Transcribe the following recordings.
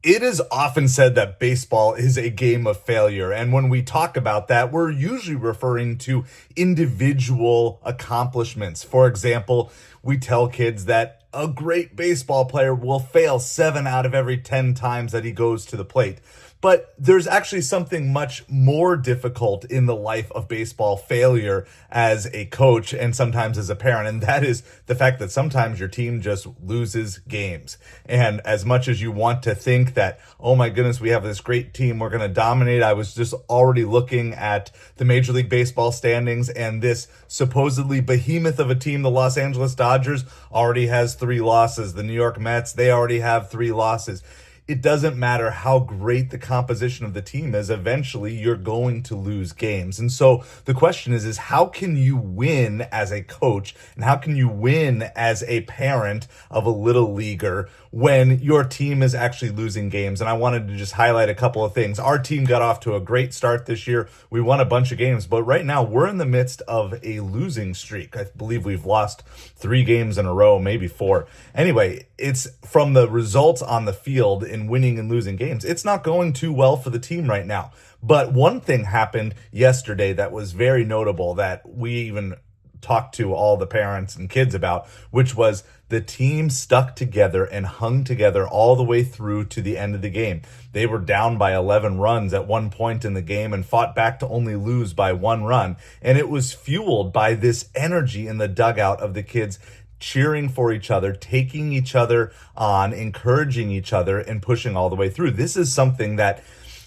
It is often said that baseball is a game of failure. And when we talk about that, we're usually referring to individual accomplishments. For example, we tell kids that a great baseball player will fail 7 out of every 10 times that he goes to the plate. But there's actually something much more difficult in the life of baseball failure as a coach and sometimes as a parent. And that is the fact that sometimes your team just loses games. And as much as you want to think that, oh my goodness, we have this great team, we're going to dominate. I was just already looking at the Major League Baseball standings, and this supposedly behemoth of a team, the Los Angeles Dodgers, already has 3 losses. The New York Mets, they already have 3 losses. It doesn't matter how great the composition of the team is, eventually you're going to lose games. And so the question is how can you win as a coach and how can you win as a parent of a little leaguer when your team is actually losing games? And I wanted to just highlight a couple of things. Our team got off to a great start this year. We won a bunch of games, but right now we're in the midst of a losing streak. I believe we've lost 3 games in a row, maybe 4. Anyway, it's from the results on the field in winning and losing games. It's not going too well for the team right now. But one thing happened yesterday that was very notable that we even talked to all the parents and kids about, which was the team stuck together and hung together all the way through to the end of the game. They were down by 11 runs at one point in the game and fought back to only lose by 1 run. And it was fueled by this energy in the dugout of the kids cheering for each other, taking each other on, encouraging each other, and pushing all the way through. This is something that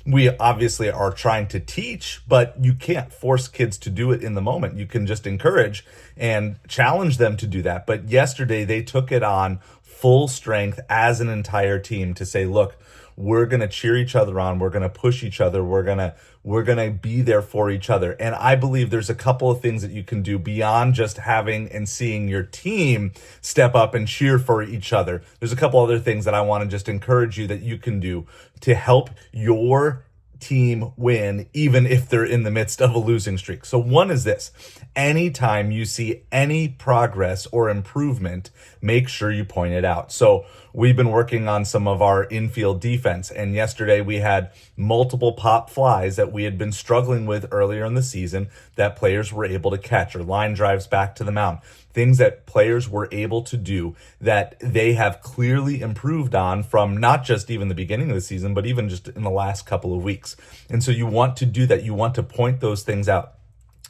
we obviously are trying to teach, but you can't force kids to do it in the moment. You can just encourage and challenge them to do that. But yesterday they took it on full strength as an entire team to say, look, we're going to cheer each other on. We're going to push each other. We're going to be there for each other. And I believe there's a couple of things that you can do beyond just having and seeing your team step up and cheer for each other. There's a couple other things that I want to just encourage you that you can do to help your team win, even if they're in the midst of a losing streak. So one is this: anytime you see any progress or improvement, make sure you point it out. So we've been working on some of our infield defense, and yesterday we had multiple pop flies that we had been struggling with earlier in the season that players were able to catch, or line drives back to the mound. Things that players were able to do that they have clearly improved on from not just even the beginning of the season, but even just in the last couple of weeks. And so you want to do that. You want to point those things out.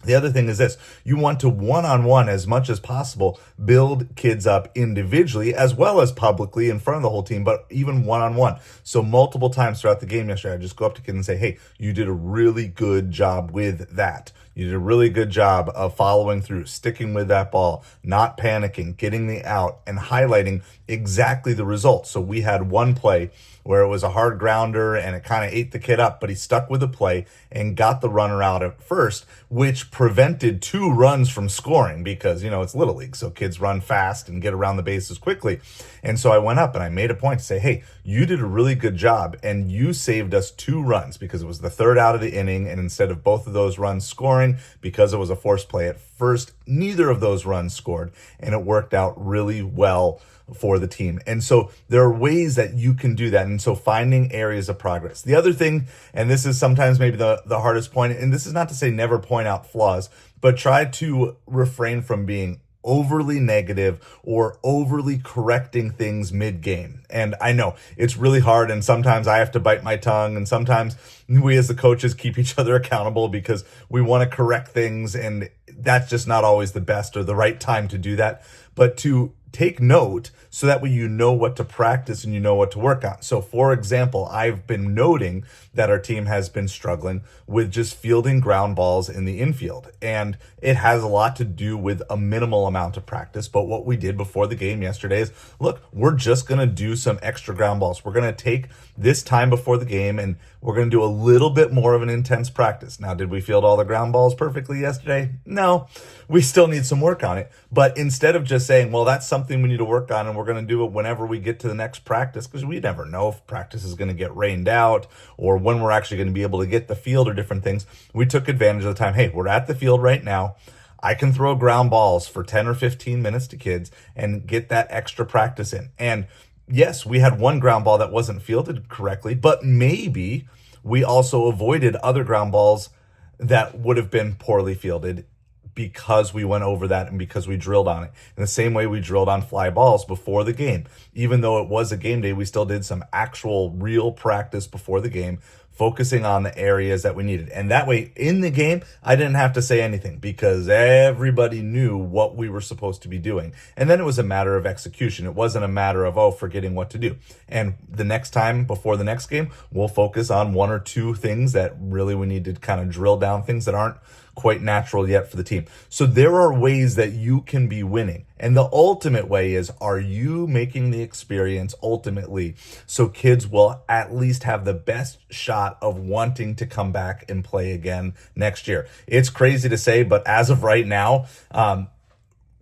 The other thing is this: you want to one-on-one, as much as possible, build kids up individually as well as publicly in front of the whole team, but even one-on-one. So multiple times throughout the game yesterday, I just go up to kids and say, hey, you did a really good job with that. You did a really good job of following through, sticking with that ball, not panicking, getting the out, and highlighting exactly the results. So we had one play where it was a hard grounder and it kind of ate the kid up, but he stuck with the play and got the runner out at first, which prevented 2 runs from scoring because, it's Little League, so kids run fast and get around the bases quickly. And so I went up and I made a point to say, hey, you did a really good job and you saved us 2 runs because it was the 3rd out of the inning, and instead of both of those runs scoring, because it was a forced play at first, neither of those runs scored, and it worked out really well for the team. And so there are ways that you can do that. And so finding areas of progress. The other thing, and this is sometimes maybe the hardest point, and this is not to say never point out flaws, but try to refrain from being overly negative or overly correcting things mid-game. And I know it's really hard, and sometimes I have to bite my tongue, and sometimes we as the coaches keep each other accountable because we want to correct things, and that's just not always the best or the right time to do that. But to take note so that way you know what to practice and you know what to work on. So for example, I've been noting that our team has been struggling with just fielding ground balls in the infield. And it has a lot to do with a minimal amount of practice. But what we did before the game yesterday is, look, we're just going to do some extra ground balls. We're going to take this time before the game and we're going to do a little bit more of an intense practice. Now, did we field all the ground balls perfectly yesterday? No, we still need some work on it. But instead of just saying, well, that's something we need to work on and we're going to do it whenever we get to the next practice, because we never know if practice is going to get rained out or when we're actually going to be able to get the field or different things. We took advantage of the time. Hey, we're at the field right now. I can throw ground balls for 10 or 15 minutes to kids and get that extra practice in. And yes, we had one ground ball that wasn't fielded correctly, but maybe we also avoided other ground balls that would have been poorly fielded because we went over that and because we drilled on it. In the same way we drilled on fly balls before the game. Even though it was a game day, we still did some actual real practice before the game, focusing on the areas that we needed. And that way, in the game, I didn't have to say anything because everybody knew what we were supposed to be doing. And then it was a matter of execution. It wasn't a matter of, forgetting what to do. And the next time before the next game, we'll focus on one or two things that really we need to kind of drill down, things that aren't quite natural yet for the team. So there are ways that you can be winning. And the ultimate way is, are you making the experience ultimately so kids will at least have the best shot of wanting to come back and play again next year? It's crazy to say, but as of right now,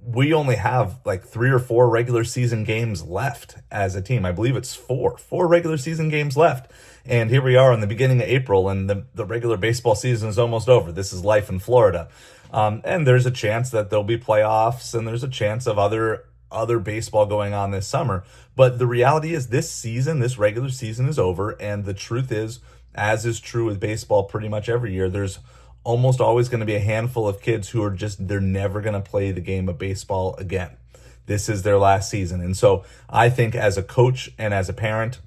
we only have like 3 or 4 regular season games left as a team. I believe it's four regular season games left. And here we are in the beginning of April, and the regular baseball season is almost over. This is life in Florida. And there's a chance that there'll be playoffs, and there's a chance of other baseball going on this summer. But the reality is this regular season is over. And the truth is, as is true with baseball pretty much every year, there's almost always going to be a handful of kids who are they're never going to play the game of baseball again. This is their last season. And so I think as a coach and as a parent,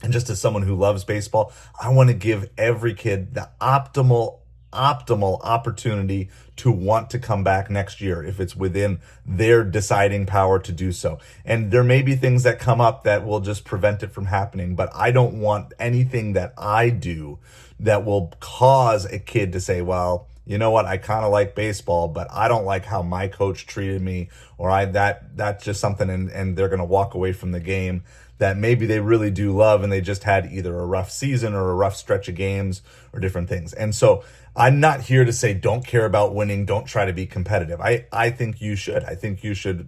and just as someone who loves baseball, I want to give every kid the optimal opportunity to want to come back next year if it's within their deciding power to do so. And there may be things that come up that will just prevent it from happening, but I don't want anything that I do that will cause a kid to say, well, you know what, I kind of like baseball, but I don't like how my coach treated me, or that's just something, and they're going to walk away from the game that maybe they really do love, and they just had either a rough season or a rough stretch of games or different things. And so I'm not here to say don't care about winning, don't try to be competitive. I think you should. I think you should,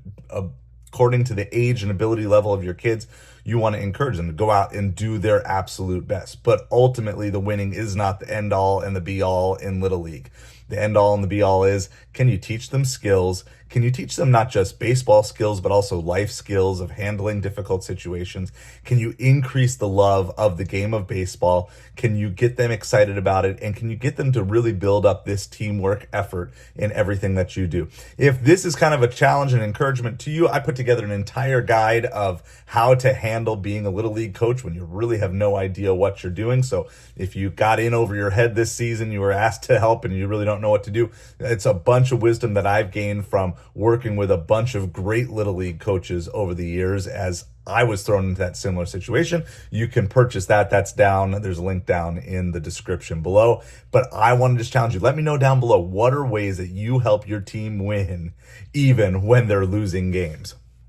according to the age and ability level of your kids, you want to encourage them to go out and do their absolute best. But ultimately, the winning is not the end all and the be all in Little League. The end all and the be all is, can you teach them skills? Can you teach them not just baseball skills, but also life skills of handling difficult situations? Can you increase the love of the game of baseball? Can you get them excited about it? And can you get them to really build up this teamwork effort in everything that you do? If this is kind of a challenge and encouragement to you, I put together an entire guide of how to handle being a Little League coach when you really have no idea what you're doing. So if you got in over your head this season, you were asked to help and you really don't know what to do, it's a bunch of wisdom that I've gained from working with a bunch of great Little League coaches over the years as I was thrown into that similar situation. You can purchase that. That's down. There's a link down in the description below. But I want to just challenge you. Let me know down below, what are ways that you help your team win even when they're losing games?